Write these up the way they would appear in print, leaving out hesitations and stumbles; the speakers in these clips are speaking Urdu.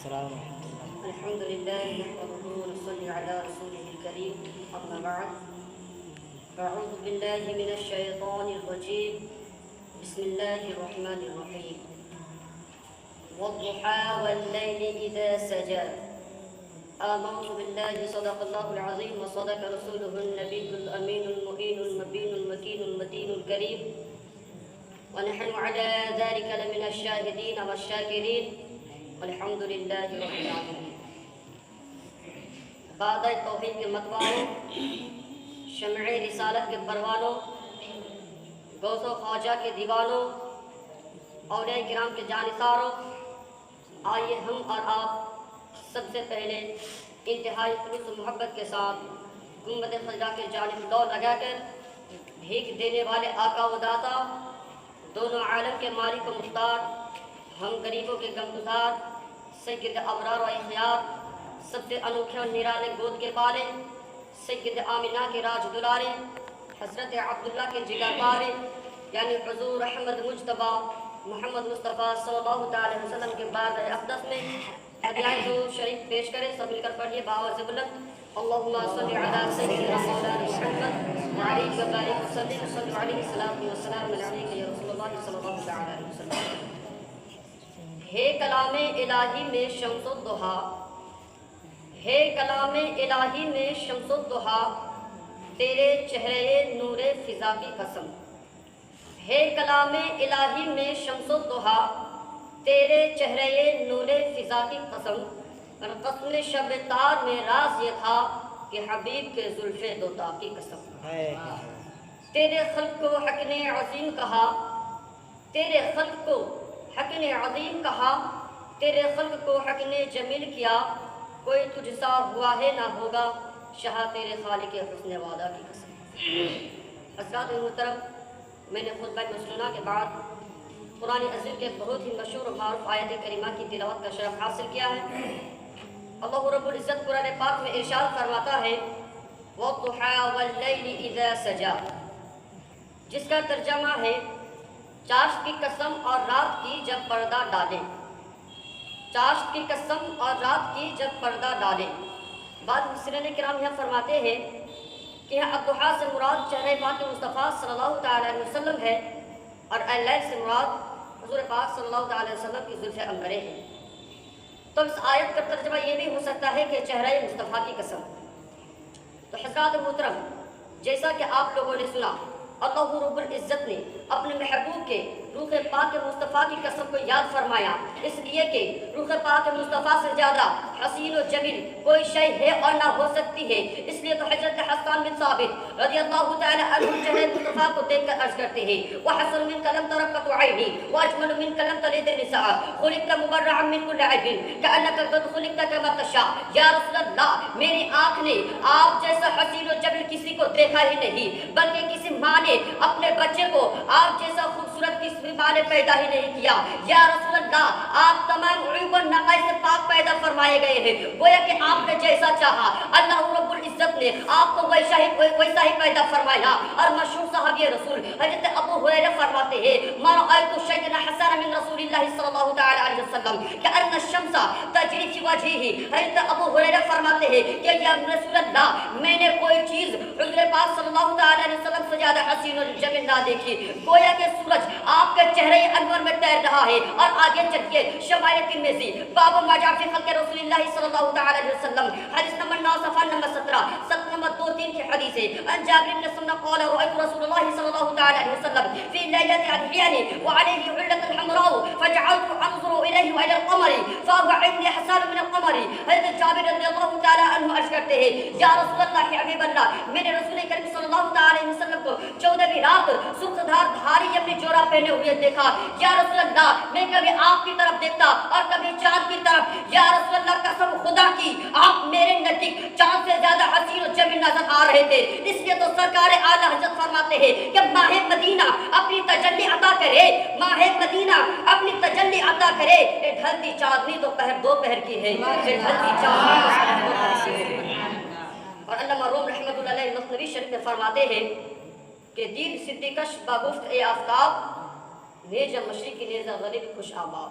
السلام ورحمۃ اللہ۔ الحمد لله نحمده ونصلي على رسوله الكريم أما بعد أعوذ بالله من الشيطان الرجيم بسم الله الرحمن الرحيم والضحى والليل إذا سجى آمنت بالله صدق الله العظيم وصدق رسوله النبي الأمين المؤين المبين المكين المتين الكريم ونحن على ذلك لمن الشاهدين والشاكرين والحمد لله رب العالمين۔ قادہ توحید کے متوالوں، شمع رسالت کے پروانوں، غوث و خواجہ کے دیوانوں، اولیاء کرام کے جانثاروں، آئیے ہم اور آپ سب سے پہلے انتہائی خلوص و محبت کے ساتھ گنبد خضرا کے جانب دوڑ لگا کر بھیک دینے والے آقا و داتا، دونوں عالم کے مالک و مختار، ہم غریبوں کے غمگسار، سید ابرار و اخیار، سب سے انوکھے اور نرالے گود کے پالے، سید آمنہ کے راج دلارے، حضرت عبداللہ کے جگر پارے، یعنی حضور احمد مجتبیٰ محمد مصطفیٰ صلی اللہ تعالی وسلم کے بعد اقدس میں ادعائے جو شریف پیش کرے، سب مل کر پڑھیے بآواز بلند، اللہم صلی علی سیدنا مولانا محمد وعلیہ وبارک وسلم، صلی علیہ الصلاۃ والسلام علیک یا رسول اللہ صلی اللہ تعالی علیہ وسلم۔ ہے کلام الہی میں شمس الضحیٰ، ہے کلام الہی میں شمس الضحیٰ، تیرے چہرے نور فضا کی قسم، ہے کلام الہی میں شمس الضحیٰ، تیرے چہرے نور فضا کی قسم، اور قسم شب تار میں راز یہ تھا کہ حبیب کے زلف دوتا کی قسم۔ تیرے خلق کو حق نے عظیم کہا، تیرے خلق کو حق نے عظیم کہا، تیرے خلق کو حق نے جمیل کیا، کوئی تجھ سا ہوا ہے نہ ہوگا، شاہ تیرے خالق حسن وعدہ کی قسم۔ حضرات محترم، میں نے خطبہ مسنونہ کے بعد قرآن عظیم کے بہت ہی مشہور و معروف آیت کریمہ کی تلاوت کا شرف حاصل کیا ہے۔ اللہ رب العزت قرآن پاک میں ارشاد فرماتا ہے وَالضُّحَىٰ وَاللَّيْلِ إِذَا سَجَىٰ، جس کا ترجمہ ہے چاشت کی قسم اور رات کی جب پردہ ڈالے، چاشت کی قسم اور رات کی جب پردہ ڈالے۔ بعض مفسرین کرام یہاں فرماتے ہیں کہ یہاں الضحیٰ سے مراد چہرہ پاک مصطفیٰ صلی اللہ تعالی علیہ وسلم ہے، اور اللیل سے مراد حضور پاک صلی اللہ تعالی علیہ وسلم کی زلف عنبریں ہیں۔ تو اس آیت کا ترجمہ یہ بھی ہو سکتا ہے کہ چہرہ مصطفیٰ کی قسم۔ تو حضرات محترم، جیسا کہ آپ لوگوں نے سنا، اللہ رب العزت نے اپنے محبوب کے روح پاک مصطفیٰ کی قسم کو یاد فرمایا، اس لیے کہ روح پاک مصطفیٰ سے زیادہ حسین و جمیل کوئی شے ہے اور نہ ہو سکتی ہے۔ اس لیے تو حضرت حسان بن ثابت رضی اللہ تعالی عنہ چہرے مصطفیٰ کو دیکھ کر عرض کرتے ہیں وَحَسَنُ مِنْكَ لَمْ تَرَ قَطُّ عَيْنِي وَأَجْمَلُ مِنْكَ لَمْ تَلِدْ النِّسَاءُ خُلِقْتَ مُبَرَّأً مِنْ كُلِّ عَيْبٍ كَأَنَّكَ قَدْ خُلِقْتَ كَمَا تَشَاءُ۔ یا رسول اللہ، میری آنکھ نے آپ جیسا حسین و جمیل کسی کو دیکھا ہی نہیں، بلکہ کسی ماں نے اپنے بچے کو آپ جیسا خوبصورت کسی ماں نے پیدا ہی نہیں کیا۔ یا رسول اللہ، آپ تمام عیوب و نقائص سے پاک پیدا فرمائے گئے ہیں، گویا کہ آپ نے جیسا چاہا اللہ رب العزت نے آپ کو ویسا ہی پیدا فرمایا۔ اور مشہور صحابی رسول حضرت ابو ہریرہ فرماتے ہیں ما رأیت شیئا حسنا من رسول اللہ صلی اللہ تعالی علیہ وسلم کأن الشمس تجری فی وجہہ۔ حضرت ابو ہریرہ فرماتے ہیں کہ یا رسول اللہ، میں نے کوئی چیز حضور پاک صلی اللہ تعالی علیہ وسلم سے زیادہ حسین و جمیل نہ دیکھی، گویا کہ سورج آپ کے چہرے انور میں تیر رہا ہے۔ اور آگے چلیے شمائل ترمذی باب ما جاء فی خلق رسول اللہ صلی اللہ تعالی علیہ وسلم، حدیث نمبر 9 صفحہ نمبر 17 نمبر 2-3 کی حدیث ہے۔ ان جابر بن سمرہ قال رأيت رسول الله صلى الله تعالى عليه وسلم في ليلة الحيان وعليه علة حمراء فجعلت انظر اليه والى القمر فهو عندي حسان من القمر۔ حضرت جابر رضی اللہ تعالی عنہ عرض کرتے ہیں یا رسول اللہ حبیب اللہ، میرے رسول کریم صلی اللہ تعالی علیہ وسلم کو 14ویں رات سرخدار دھاری اپنے جورا پہنے ہوئے دیکھا۔ یا رسول اللہ، میں کبھی آپ کی طرف دیکھتا اور کبھی چاند کی طرف۔ یا رسول اللہ، قسم خدا کی آپ میرے نزدیک چاند سے زیادہ حسین و جمیل نظر آ رہے تھے۔ اس لیے تو سرکار اعلیٰ حضرت فرماتے ہیں کہ ماہ مدینہ اپنی تجلی عطا کرے، ماہ مدینہ اپنی تجلی عطا کرے۔ یہ ڈھلتی چاندنی تو دوپہر کی ہے، یہ ڈھلتی چاندنی۔ اور علامہ روم رحمۃ اللہ علیہ مثنوی شریف میں فرماتے ہیں کہ دیر صدیقش باگفت اے آفتاب، نیز مشرقی نیز غریب خوش آباد۔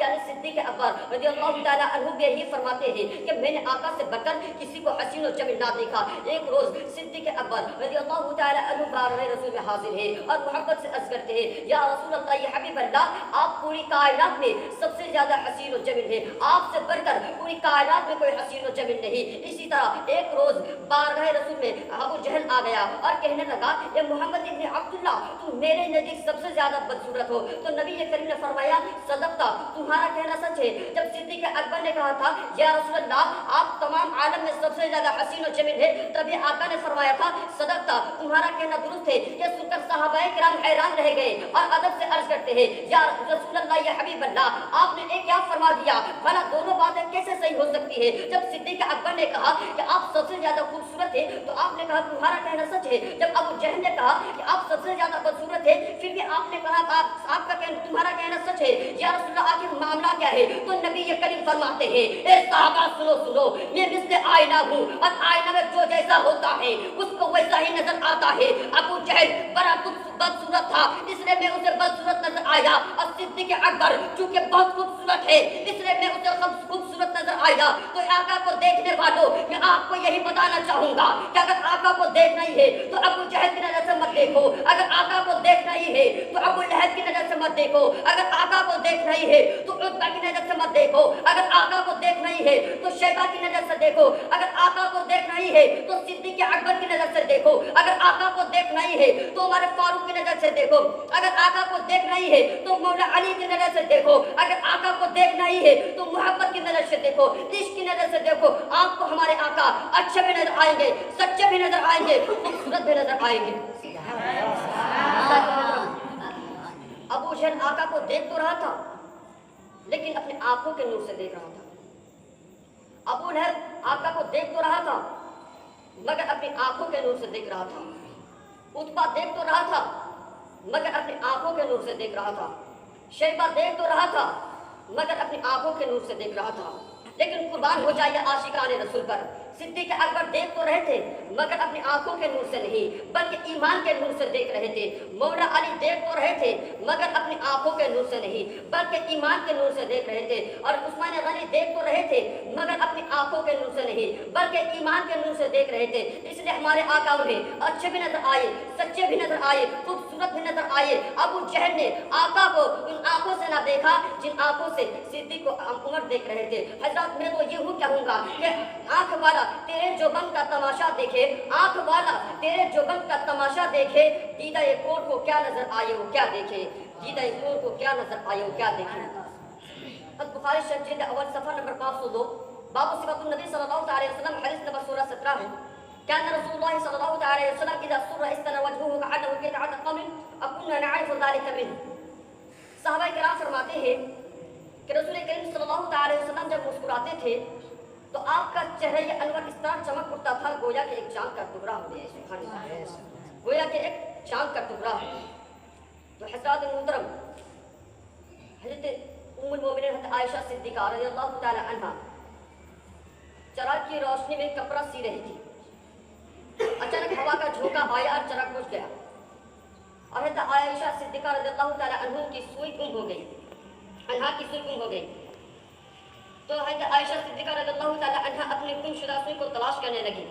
یعنی صدیق اکبر رضی اللہ تعالیٰ عنہ بھی یہی فرماتے ہیں کہ میں نے آقا سے بڑھ کر کسی کو حسین و جمیل نہ دیکھا۔ ایک روز صدیق اکبر رضی اللہ تعالیٰ عنہ بارگاہ رسول میں حاضر ہے اور محبت سے عرض کرتے ہیں یا رسول اللہ، یا حبیب اللہ، آپ پوری کائنات میں سب سے زیادہ حسین و جمیل ہیں، آپ سے بڑھ کر پوری کائنات میں کوئی حسین و جمیل نہیں۔ اسی طرح ایک روز بارگاہ رسول میں ابو جہل آ گیا اور کہنے لگا اے محمد ابن عبداللہ، تم میرے نزدیک سب سے زیادہ بدصورت ہو۔ تو نبی کریم نے فرمایا صدقتا، تمہارا کہنا سچ ہے۔ جب صدیق اکبر نے کہا تھا یا رسول اللہ، آپ تمام عالم میں سب سے زیادہ حسین و جمیل ہے، تبھی آقا نے فرمایا تھا صدقتا، تمہارا کہنا درست ہے۔ یہ سن کر صحابہ کرام حیران رہ گئے اور ادب سے عرض کرتے ہیں یا رسول اللہ، یا حبیب اللہ، آپ نے ایک کیا فرما دیا، بھلا دونوں باتیں کیسے صحیح ہو سکتی ہے؟ جب صدیق اکبر نے کہا کہ آپ سب سے زیادہ خوبصورت ہے تو آپ نے کہا تمہارا کہنا سچ ہے۔ جب ابو جہل نے کہا کہ آپ سب سے زیادہ بدصورت ہے، پھر بھی آپ نے کہا آپ کا کہنا، تمہارا کہنا سچ ہے، یا رسول اللہ آخر معاملہ کیا ہے؟ تو نبی کریم فرماتے ہیں اے صحابہ سنو سنو، میں مثل آئینہ ہوں اور آئینہ میں جو جیسا ہوتا ہے اس کو ویسا ہی نظر آتا ہے۔ ابو جہل بڑا بدصورت تھا اس لیے میں اسے بدصورت نظر آیا، اور صدیق اکبر چونکہ بہت خوبصورت ہے اس لیے میں اسے خوبصورت نظر آیا۔ تو آقا کو دیکھنے والوں میں آپ کو یہی بتانا چاہوں گا کہ اگر آقا کو دیکھنا ہی ہے تو ابو جہل کی نظر سے مت دیکھو، اگر آقا کو دیکھنا ہی ہے تو ابو لہب کی نظر سے مت دیکھو، اگر آقا کو دیکھنا ہی ہے تو عتبہ کی نظر سے مت دیکھو، اگر آقا کو دیکھنا ہی ہے تو شیبہ کی نظر سے دیکھو، اگر آقا کو دیکھنا ہی ہے تو صدیق اکبر کی نظر سے دیکھو، اگر آقا کو دیکھنا ہی ہے تو عمر فاروق کی نظر سے دیکھو، اگر آقا کو دیکھنا ہی ہے تو مولا علی کی نظر سے دیکھو، اگر آقا کو دیکھنا ہی ہے تو محبت کی نظر سے دیکھو، عشق کی نظر سے دیکھو۔ آپ کو ہمارے آقا اچھے بھی نظر آئیں گے، سچے بھی نظر آئیں گے، خوبصورت بھی نظر آئیں گے۔ ابو جہل آقا کو دیکھ تو رہا تھا لیکن اپنے آنکھوں کے نور سے دیکھ رہا تھا۔ ابو لہب آقا کو دیکھ تو رہا تھا مگر اپنی آنکھوں کے نور سے دیکھ رہا تھا۔ عتبہ دیکھ تو رہا تھا مگر اپنی آنکھوں کے نور سے دیکھ رہا تھا۔ شیبہ دیکھ تو رہا تھا مگر اپنی آنکھوں کے نور سے دیکھ رہا تھا۔ لیکن قربان ہو جائے عاشقان رسول پر، صدیق اکبر دیکھ تو رہے تھے مگر اپنی آنکھوں کے نور سے نہیں بلکہ ایمان کے نور سے دیکھ رہے تھے۔ مولا علی دیکھ تو رہے تھے مگر اپنی آنکھوں کے نور سے نہیں بلکہ ایمان کے نور سے دیکھ رہے تھے، اور عثمان غنی دیکھ تو رہے تھے مگر اپنی آنکھوں کے نور سے نہیں بلکہ ایمان کے نور سے دیکھ رہے تھے۔ اس لیے ہمارے آقا انہیں اچھے بھی نظر آئے، سچے بھی نظر آئے، خوبصورت بھی نظر آئے۔ ابو جہل نے آقا کو ان آنکھوں سے نہ دیکھا جن آنکھوں سے صدیق کو عمر دیکھ رہے تھے۔ حضرات میں تو یہ کہوں گا کہ آنکھ والا تیرے جوبن کا تماشا دیکھے، آنکھ والا تیرے جوبن کا تماشا دیکھے، دیدہ کور کو کیا نظر آئے وہ کیا دیکھے، دیدہ کور کو کیا نظر آئے وہ کیا دیکھے۔ بخاری شریف جلد اول صفحہ نمبر 502، باب صفات النبی صلی اللہ علیہ وسلم، حدیث نمبر 1617 ہے۔ كان رسول الله صلى الله عليه وسلم إذا سر استنى وجهه كأنه قطعة قمر أكنا نعرف ذلك منه۔ صحابہ کرام فرماتے ہیں کہ رسول کریم صلی اللہ علیہ وسلم جب مسکراتے تھے تو آپ کا چہرہ یہ انور اس طرح چمک اٹھتا تھا گویا کہ ایک چاند کا ٹکڑا ہو گیا، سبحان اللہ، گویا کہ ایک چاند کا ٹکڑا ہو۔ تو حضرات محترم، حضرت ام المومنین حضرت عائشہ صدیقہ رضی اللہ تعالی عنہ چراغ کی روشنی میں کپڑا سی رہی تھی، اچانک ہوا کا جھونکا آیا اور چراغ بجھ گیا، اور حضرت عائشہ صدیقہ رضی اللہ تعالی عنہ کی سوئی گم ہو گئی، انہا کی سوئی گم ہو گئی۔ تو حضرت عائشہ صدیقہ رضی اللہ تعالی عنہ اپنی گم شدہ سوئی کو تلاش کرنے لگی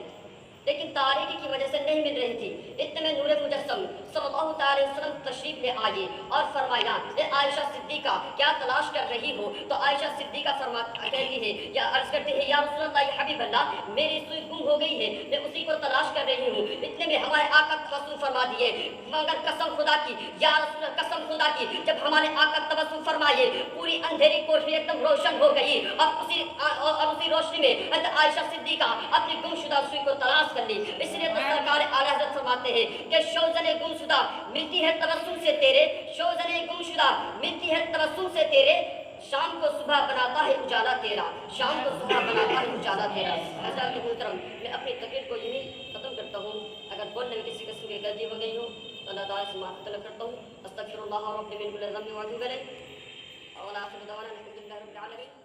لیکن تاریکی کی وجہ سے نہیں مل رہی تھی۔ اتنے میں نور مجسم صلی اللہ تعالی وسلم تشریف لے آئے اور فرمایا اے عائشہ صدیقہ کیا تلاش کر رہی ہو؟ تو عائشہ صدیقہ کہتی ہے یا عرض کرتی ہے یا رسول اللہ، یا حبیب اللہ، میری سوئی گم ہو گئی ہے، میں اسی کو تلاش کر رہی ہوں۔ اتنے میں ہمارے آقا تبسم فرما دیے، مگر قسم خدا کی یا رسول اللہ، قسم خدا کی، جب ہمارے آقا تبسم فرمائے پوری اندھیری کوٹھی ایک دم روشن ہو گئی، اور اسی روشنی میں حضرت عائشہ صدیقہ اپنی گم شدہ سوئی کو تلاش کر لی۔ اس لیے تو سرکار اعلیٰ حضرت فرماتے ہیں کہ شوزن گم شدہ ملتی ہے تبسم سے تیرے، شوزن گم شدہ ملتی ہے تبسم سے تیرے، شام کو صبح بناتا ہے اجالا تیرا، شام کو صبح بناتا ہے اجالا تیرا۔ حضرات محترم، میں اپنی تقریر کو یہیں ختم کرتا ہوں۔ اگر بولنے میں کسی قسم کی غلطی ہو گئی ہو تو اللہ تعالیٰ سے معافی طلب کرتا ہوں۔ استغفر اللہ رب من کل ذنب واتوب الیہ، وآخر دعوانا الحمد للہ رب العالمین۔